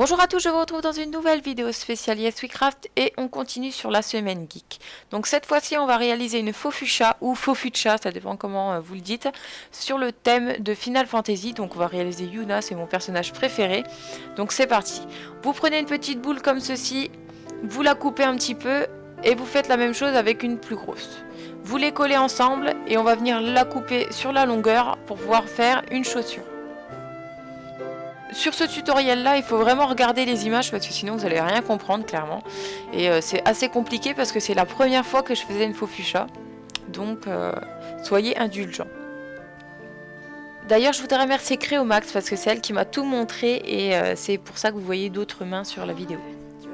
Bonjour à tous, je vous retrouve dans une nouvelle vidéo spéciale Yes We Craft et on continue sur la semaine geek. Donc cette fois-ci on va réaliser une faux fuchsia ou faux fuchsia, ça dépend comment vous le dites, sur le thème de Final Fantasy. Donc on va réaliser Yuna, c'est mon personnage préféré. Donc c'est parti. Vous prenez une petite boule comme ceci, vous la coupez un petit peu et vous faites la même chose avec une plus grosse. Vous les collez ensemble et on va venir la couper sur la longueur pour pouvoir faire une chaussure. Sur ce tutoriel là, il faut vraiment regarder les images parce que sinon vous n'allez rien comprendre clairement. Et c'est assez compliqué parce que c'est la première fois que je faisais une faux fuchsia. Donc soyez indulgents. D'ailleurs je voudrais remercier Créomax parce que c'est elle qui m'a tout montré et c'est pour ça que vous voyez d'autres mains sur la vidéo.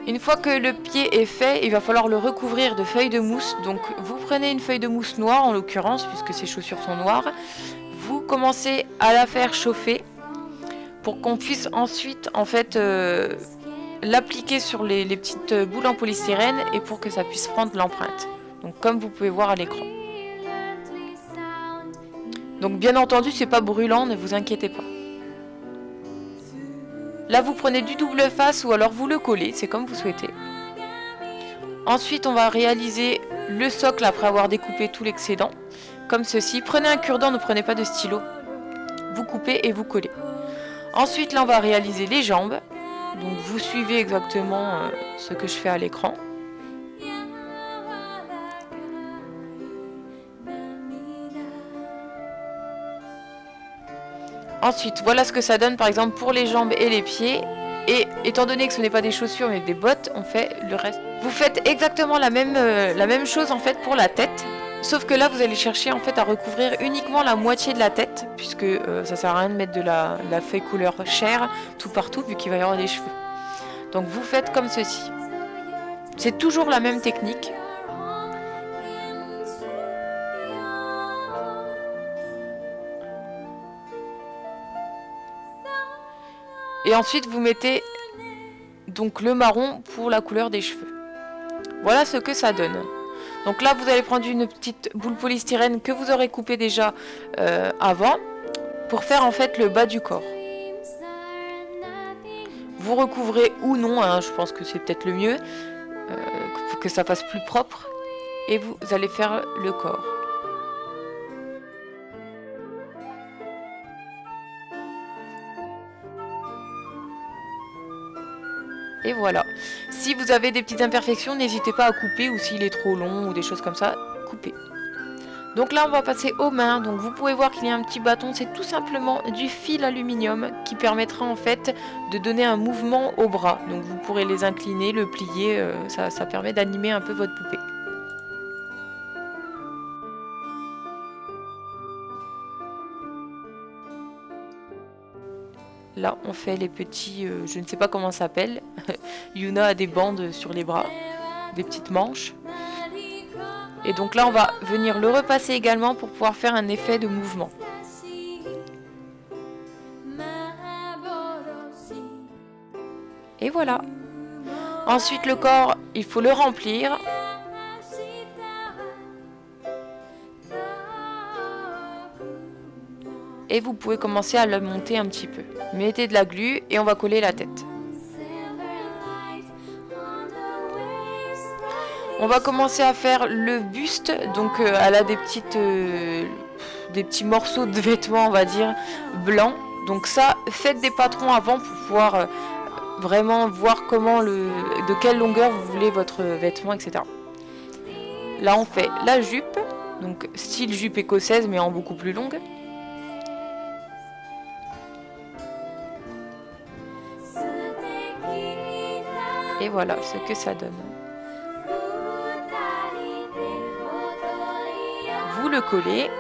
Une fois que le pied est fait, il va falloir le recouvrir de feuilles de mousse. Donc vous prenez une feuille de mousse noire en l'occurrence puisque ces chaussures sont noires. Vous commencez à la faire chauffer pour qu'on puisse ensuite en fait l'appliquer sur les petites boules en polystyrène et pour que ça puisse prendre l'empreinte. Donc comme vous pouvez voir à l'écran. Donc bien entendu c'est pas brûlant, ne vous inquiétez pas. Là vous prenez du double face ou alors vous le collez, c'est comme vous souhaitez. Ensuite on va réaliser le socle après avoir découpé tout l'excédent. Comme ceci, prenez un cure-dent, ne prenez pas de stylo. Vous coupez et vous collez. Ensuite, là, on va réaliser les jambes. Donc, vous suivez exactement ce que je fais à l'écran. Ensuite, voilà ce que ça donne, par exemple, pour les jambes et les pieds. Et étant donné que ce n'est pas des chaussures, mais des bottes, on fait le reste. Vous faites exactement la même chose, en fait, pour la tête. Sauf que là, vous allez chercher en fait à recouvrir uniquement la moitié de la tête, puisque ça sert à rien de mettre de la feuille couleur chair tout partout, vu qu'il va y avoir des cheveux. Donc vous faites comme ceci. C'est toujours la même technique. Et ensuite vous mettez donc le marron pour la couleur des cheveux. Voilà ce que ça donne. Donc là, vous allez prendre une petite boule polystyrène que vous aurez coupée déjà avant pour faire en fait le bas du corps. Vous recouvrez ou non, hein, je pense que c'est peut-être le mieux, que ça fasse plus propre. Et vous allez faire le corps. Et voilà. Si vous avez des petites imperfections, n'hésitez pas à couper, ou s'il est trop long ou des choses comme ça, coupez. Donc là on va passer aux mains. Donc vous pouvez voir qu'il y a un petit bâton, c'est tout simplement du fil aluminium qui permettra en fait de donner un mouvement aux bras. Donc vous pourrez les incliner, le plier, ça permet d'animer un peu votre poupée. Là on fait les petits, je ne sais pas comment ça s'appelle. Yuna a des bandes sur les bras, des petites manches. Et donc là on va venir le repasser également pour pouvoir faire un effet de mouvement. Et voilà. Ensuite le corps, il faut le remplir. Et vous pouvez commencer à le monter un petit peu. Mettez de la glu et on va coller la tête. On va commencer à faire le buste. Donc elle a des petits morceaux de vêtements, on va dire, blancs. Donc ça, faites des patrons avant pour pouvoir vraiment voir de quelle longueur vous voulez votre vêtement, etc. Là on fait la jupe. Donc style jupe écossaise mais en beaucoup plus longue. Et voilà ce que ça donne. Vous le collez.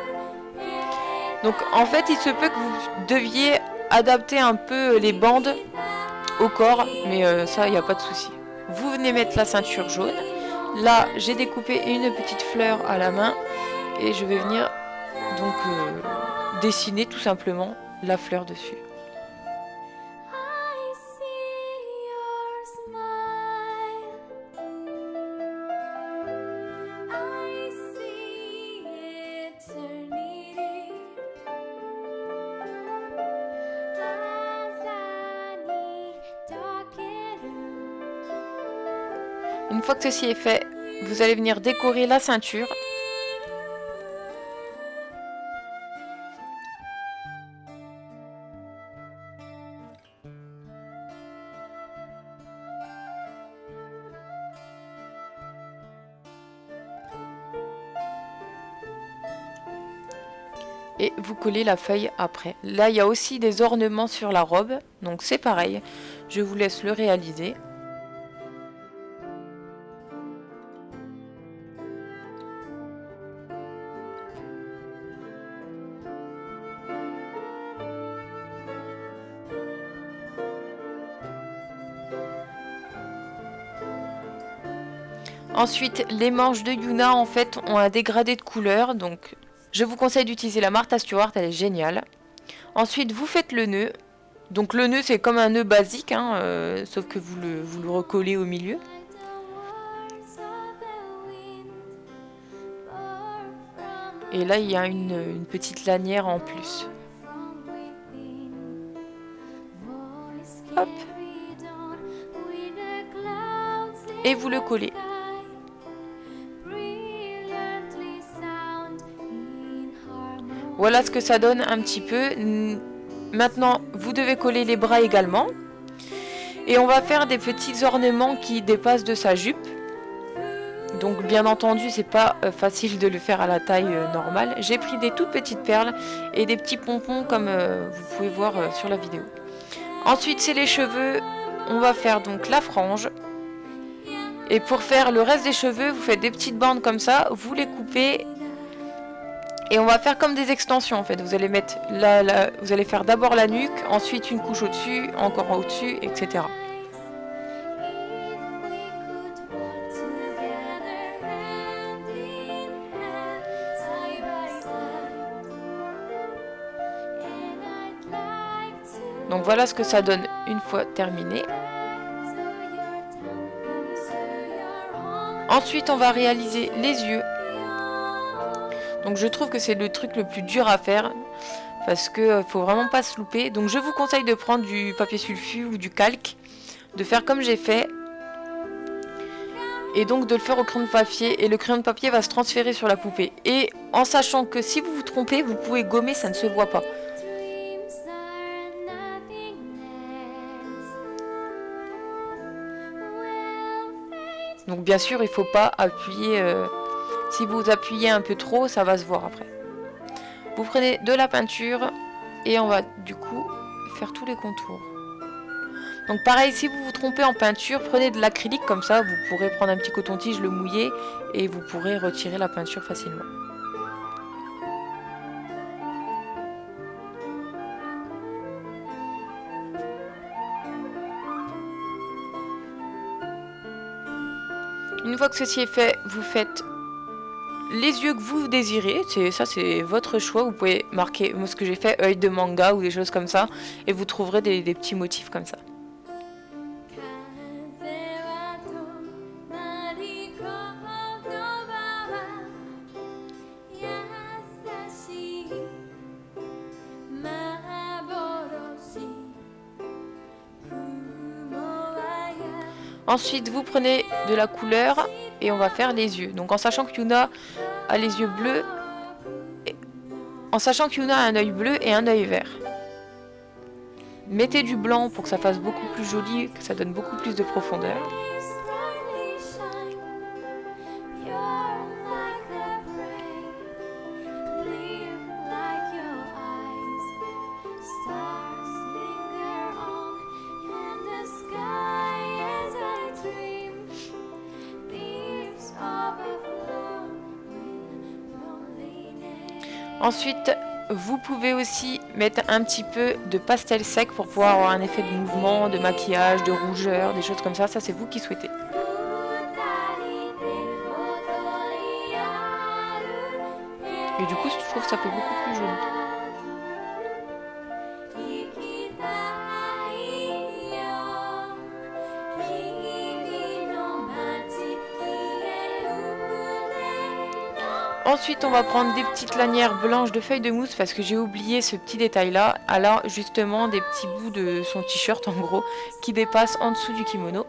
Donc en fait il se peut que vous deviez adapter un peu les bandes au corps, mais ça il n'y a pas de souci. Vous venez mettre la ceinture jaune. Là j'ai découpé une petite fleur à la main et je vais venir donc dessiner tout simplement la fleur dessus. Une fois que ceci est fait, vous allez venir décorer la ceinture. Et vous collez la feuille après. Là, il y a aussi des ornements sur la robe, donc c'est pareil. Je vous laisse le réaliser. Ensuite, les manches de Yuna en fait ont un dégradé de couleur, donc je vous conseille d'utiliser la Martha Stewart, elle est géniale. Ensuite, vous faites le nœud. Donc le nœud, c'est comme un nœud basique, hein, sauf que vous le recollez au milieu. Et là, il y a une petite lanière en plus. Hop. Et vous le collez. Voilà ce que ça donne un petit peu. Maintenant, vous devez coller les bras également. Et on va faire des petits ornements qui dépassent de sa jupe. Donc bien entendu, c'est pas facile de le faire à la taille normale. J'ai pris des toutes petites perles et des petits pompons comme vous pouvez voir sur la vidéo. Ensuite, c'est les cheveux. On va faire donc la frange. Et pour faire le reste des cheveux, vous faites des petites bandes comme ça, vous les coupez. Et on va faire comme des extensions en fait. Vous allez mettre vous allez faire d'abord la nuque, ensuite une couche au-dessus, encore au-dessus, etc. Donc voilà ce que ça donne une fois terminé. Ensuite, on va réaliser les yeux. Donc je trouve que c'est le truc le plus dur à faire parce que faut vraiment pas se louper. Donc je vous conseille de prendre du papier sulfu ou du calque, de faire comme j'ai fait et donc de le faire au crayon de papier, et le crayon de papier va se transférer sur la poupée. Et en sachant que si vous vous trompez, vous pouvez gommer, ça ne se voit pas. Donc bien sûr, il faut pas appuyer. Si vous appuyez un peu trop, ça va se voir après. Vous prenez de la peinture et on va du coup faire tous les contours. Donc pareil, si vous vous trompez en peinture, prenez de l'acrylique comme ça, vous pourrez prendre un petit coton-tige, le mouiller et vous pourrez retirer la peinture facilement. Une fois que ceci est fait, vous faites les yeux que vous désirez, ça c'est votre choix, vous pouvez marquer, moi ce que j'ai fait, œil de manga ou des choses comme ça, et vous trouverez des petits motifs comme ça. Ensuite, vous prenez de la couleur et on va faire les yeux. Donc en sachant que Yuna a les yeux bleus, en sachant que Yuna a un œil bleu et un œil vert. Mettez du blanc pour que ça fasse beaucoup plus joli, que ça donne beaucoup plus de profondeur. Ensuite, vous pouvez aussi mettre un petit peu de pastel sec pour pouvoir avoir un effet de mouvement, de maquillage, de rougeur, des choses comme ça. Ça, c'est vous qui souhaitez. Et du coup, je trouve que ça fait beaucoup plus joli. Ensuite, on va prendre des petites lanières blanches de feuilles de mousse parce que j'ai oublié ce petit détail là. Alors justement des petits bouts de son t-shirt en gros qui dépassent en dessous du kimono.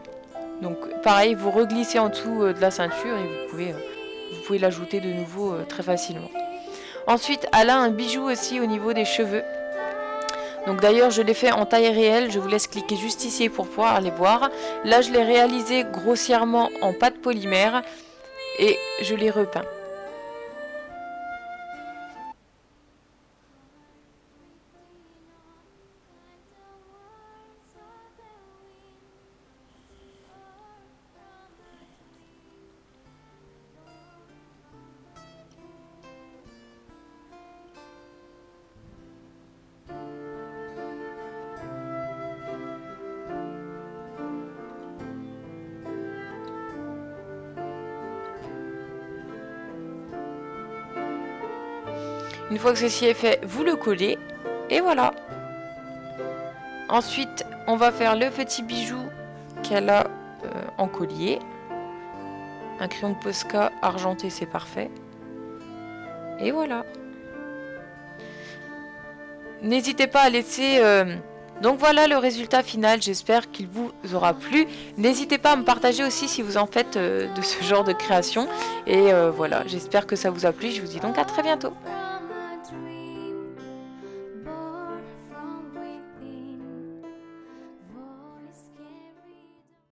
Donc pareil, vous reglissez en dessous de la ceinture et vous pouvez l'ajouter de nouveau très facilement. Ensuite, elle a un bijou aussi au niveau des cheveux. Donc d'ailleurs, je l'ai fait en taille réelle. Je vous laisse cliquer juste ici pour pouvoir aller voir. Là, je l'ai réalisé grossièrement en pâte polymère et je l'ai repeint. Une fois que ceci est fait, vous le collez et voilà. Ensuite, on va faire le petit bijou qu'elle a en collier. Un crayon de Posca argenté, c'est parfait. Et voilà. N'hésitez pas à laisser... Donc voilà le résultat final, j'espère qu'il vous aura plu. N'hésitez pas à me partager aussi si vous en faites de ce genre de création. Et voilà, j'espère que ça vous a plu. Je vous dis donc à très bientôt.